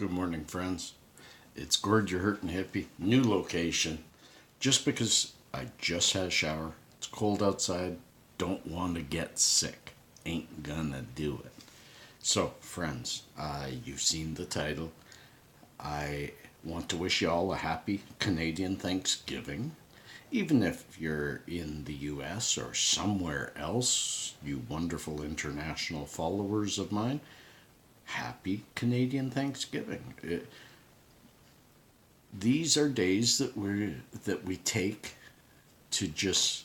Good morning, friends. It's Gord, your hurtin' hippie. New location. Just because I just had a shower, it's cold outside, don't want to get sick. Ain't gonna do it. So, friends, you've seen the title. I want to wish you all a happy Canadian Thanksgiving. Even if you're in the US or somewhere else, you wonderful international followers of mine, happy Canadian Thanksgiving. These are days that we take to just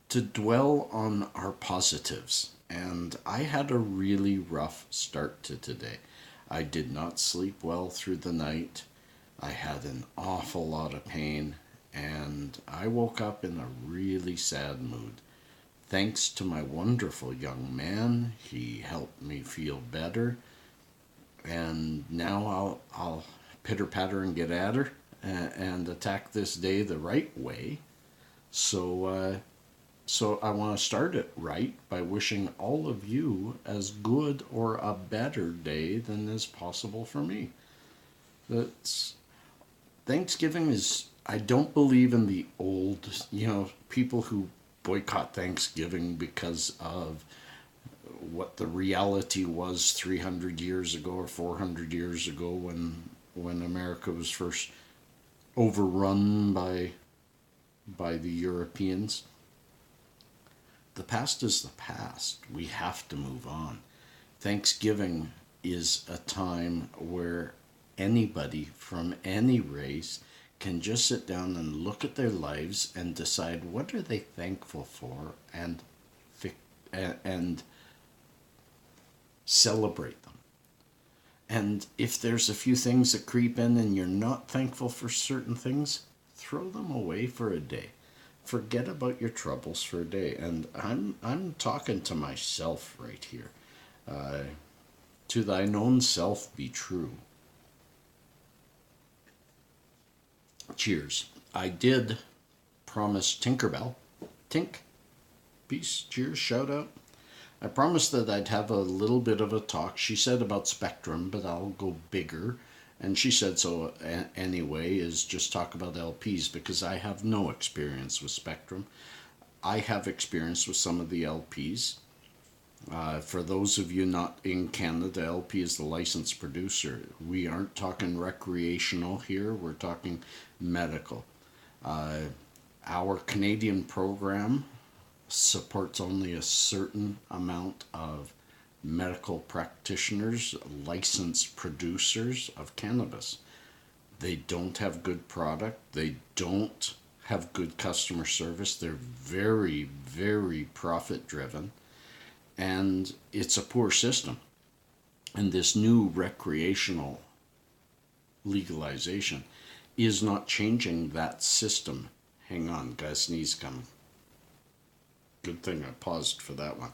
to dwell on our positives. And I had a really rough start to today. I did not sleep well through the night. I had an awful lot of pain, and I woke up in a really sad mood. Thanks to my wonderful young man, he helped me feel better, and now I'll pitter patter and get at her and attack this day the right way. So I want to start it right by wishing all of you as good or a better day than is possible for me. That's Thanksgiving is. I don't believe in the old, people who boycott Thanksgiving because of what the reality was 300 years ago or 400 years ago when America was first overrun by the Europeans. The past is the past. We have to move on. Thanksgiving is a time where anybody from any race can just sit down and look at their lives and decide what are they thankful for and celebrate them. And if there's a few things that creep in and you're not thankful for certain things, throw them away for a day. Forget about your troubles for a day. And I'm talking to myself right here. To thine own self be true. Cheers. I did promise Tinkerbell. Tink. Peace. Cheers. Shout out. I promised that I'd have a little bit of a talk. She said about Spectrum, but I'll go bigger. And she said so anyway, is just talk about LPs because I have no experience with Spectrum. I have experience with some of the LPs. For those of you not in Canada, LP is the licensed producer. We aren't talking recreational here, we're talking medical. Our Canadian program supports only a certain amount of medical practitioners, licensed producers of cannabis. They don't have good product. They don't have good customer service. They're very, very profit driven. And it's a poor system. And this new recreational legalization is not changing that system. Hang on, got a sneeze coming. Good thing I paused for that one.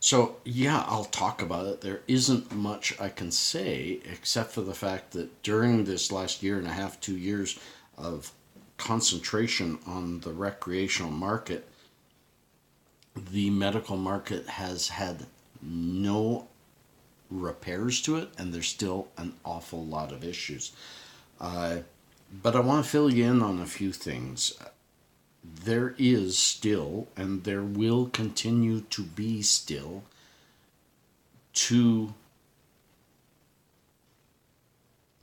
So, yeah, I'll talk about it. There isn't much I can say except for the fact that during this last year and a half, 2 years of concentration on the recreational market, the medical market has had no repairs to it, and there's still an awful lot of issues. But I want to fill you in on a few things. There is still, and there will continue to be still, two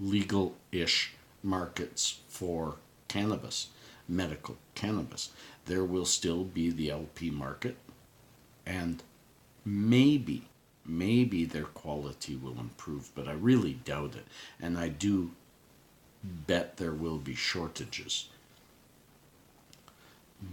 legal-ish markets for cannabis, medical cannabis. There will still be the LP market, and maybe their quality will improve, but I really doubt it. And I do bet there will be shortages.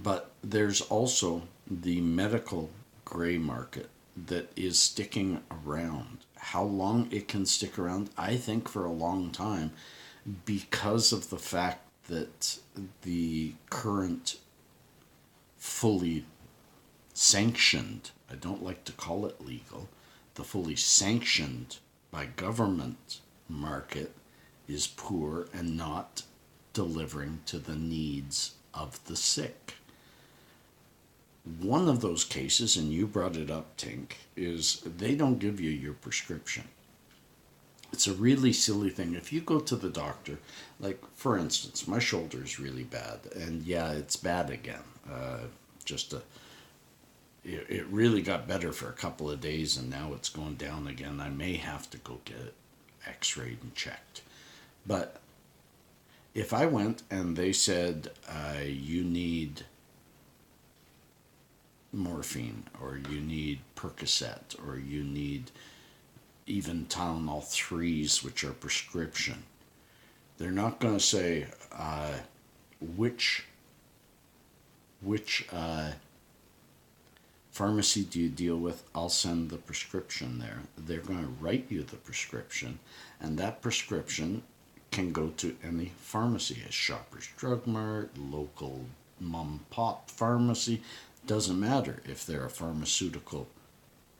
But there's also the medical gray market that is sticking around. How long it can stick around? I think for a long time, because of the fact that the current fully sanctioned, I don't like to call it legal, the fully sanctioned by government market is poor and not delivering to the needs of the sick. One of those cases, and you brought it up, Tink, is they don't give you your prescription. It's a really silly thing. If you go to the doctor, like for instance, my shoulder is really bad, and yeah, it's bad again. Just a, it really got better for a couple of days, and now it's going down again. I may have to go get it X-rayed and checked. But if I went and they said you need morphine, or you need Percocet, or you need even Tylenol 3s, which are prescription, they're not going to say which pharmacy do you deal with. I'll send the prescription there. They're going to write you the prescription, and that prescription can go to any pharmacy, a Shoppers Drug Mart, local mom pop pharmacy. Doesn't matter if they're a pharmaceutical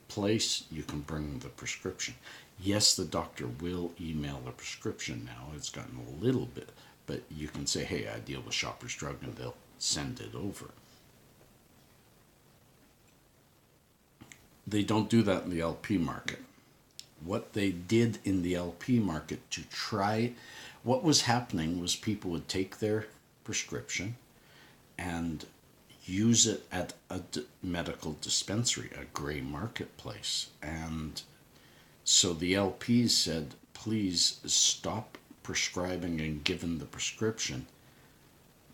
place, you can bring the prescription. Yes, the doctor will email a prescription now. It's gotten a little bit, but you can say, hey, I deal with Shoppers Drug, and they'll send it over. They don't do that in the LP market. What they did in the LP market to try, what was happening was people would take their prescription and use it at a medical dispensary, a gray marketplace. And so the LPs said, please stop prescribing and giving the prescription.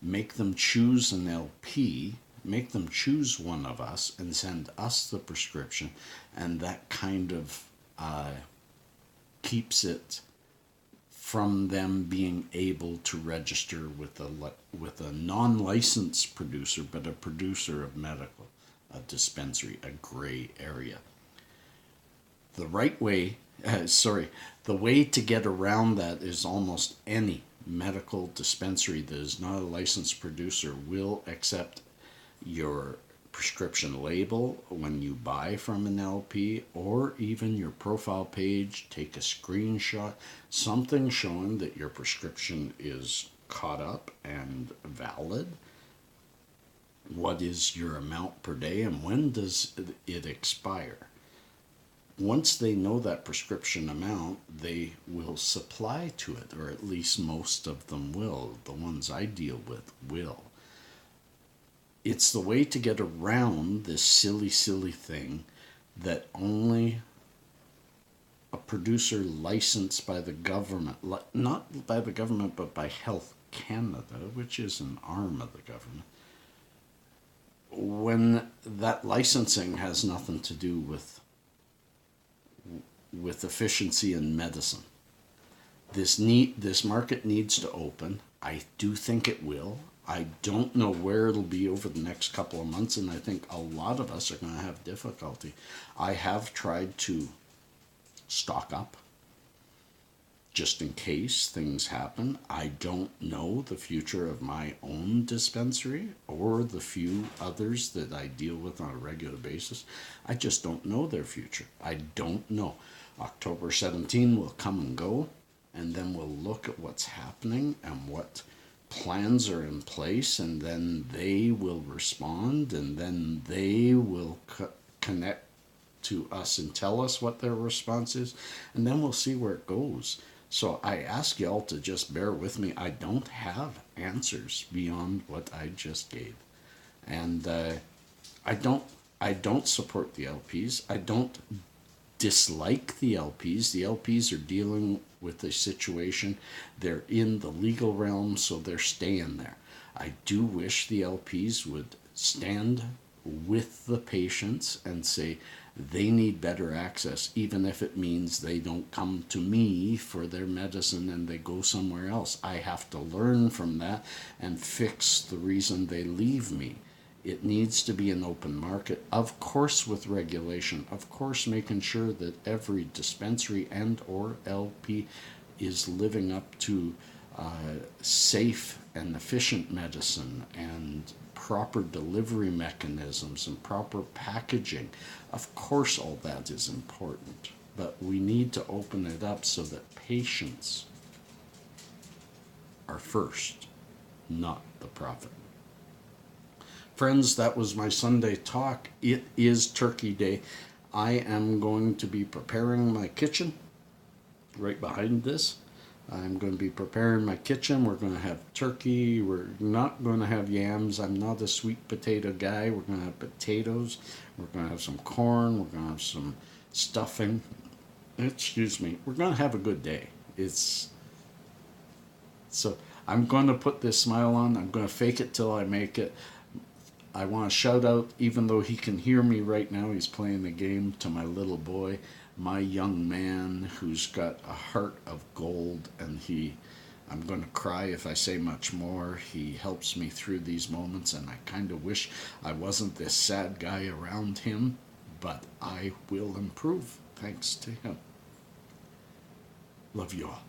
Make them choose an LP, make them choose one of us and send us the prescription. And that kind of keeps it from them being able to register with a non-licensed producer, but a producer of medical, a dispensary, a gray area. The right way, the way to get around that is almost any medical dispensary that is not a licensed producer will accept your prescription label when you buy from an LP, or even your profile page. Take a screenshot, something showing that your prescription is caught up and valid. What is your amount per day, and when does it expire? Once they know that prescription amount, they will supply to it, or at least most of them will. The ones I deal with will. It's the way to get around this silly thing that only a producer licensed by the government, not by the government, but by Health Canada, which is an arm of the government, when that licensing has nothing to do with efficiency in medicine. This market needs to open. I do think it will. I don't know where it'll be over the next couple of months, and I think a lot of us are going to have difficulty. I have tried to stock up just in case things happen. I don't know the future of my own dispensary or the few others that I deal with on a regular basis. I just don't know their future. I don't know. October 17 will come and go, and then we'll look at what's happening and what plans are in place, and then they will respond, and then they will connect to us and tell us what their response is, and then we'll see where it goes. So I ask y'all to just bear with me. I don't have answers beyond what I just gave, and I don't support the LPs. I don't dislike the LPs. The LPs are dealing with a situation. They're in the legal realm, so they're staying there. I do wish the LPs would stand with the patients and say they need better access, even if it means they don't come to me for their medicine and they go somewhere else. I have to learn from that and fix the reason they leave me. It needs to be an open market, of course with regulation, of course making sure that every dispensary and or LP is living up to safe and efficient medicine and proper delivery mechanisms and proper packaging. Of course all that is important, but we need to open it up so that patients are first, not the profit. Friends, that was my Sunday talk. It is Turkey Day. I am going to be preparing my kitchen right behind this. I'm going to be preparing my kitchen. We're going to have turkey. We're not going to have yams. I'm not a sweet potato guy. We're going to have potatoes. We're going to have some corn. We're going to have some stuffing. Excuse me. We're going to have a good day. So I'm going to put this smile on. I'm going to fake it till I make it. I want to shout out, even though he can hear me right now, he's playing the game, to my little boy, my young man who's got a heart of gold, and I'm going to cry if I say much more. He helps me through these moments, and I kind of wish I wasn't this sad guy around him, but I will improve thanks to him. Love you all.